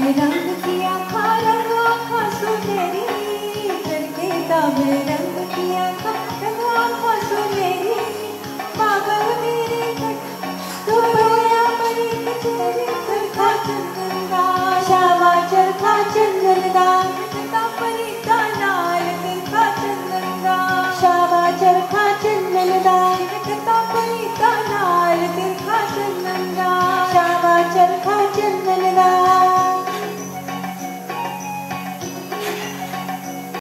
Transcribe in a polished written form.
रंग की आँखा रंग आँखा सुनहरी करके ताबे रंग की आँखा रंग आँखा सुनहरी पागल मेरे तो रोया बड़ी किचरी चरखा चंदन दा श्यामा चरखा चंदन दा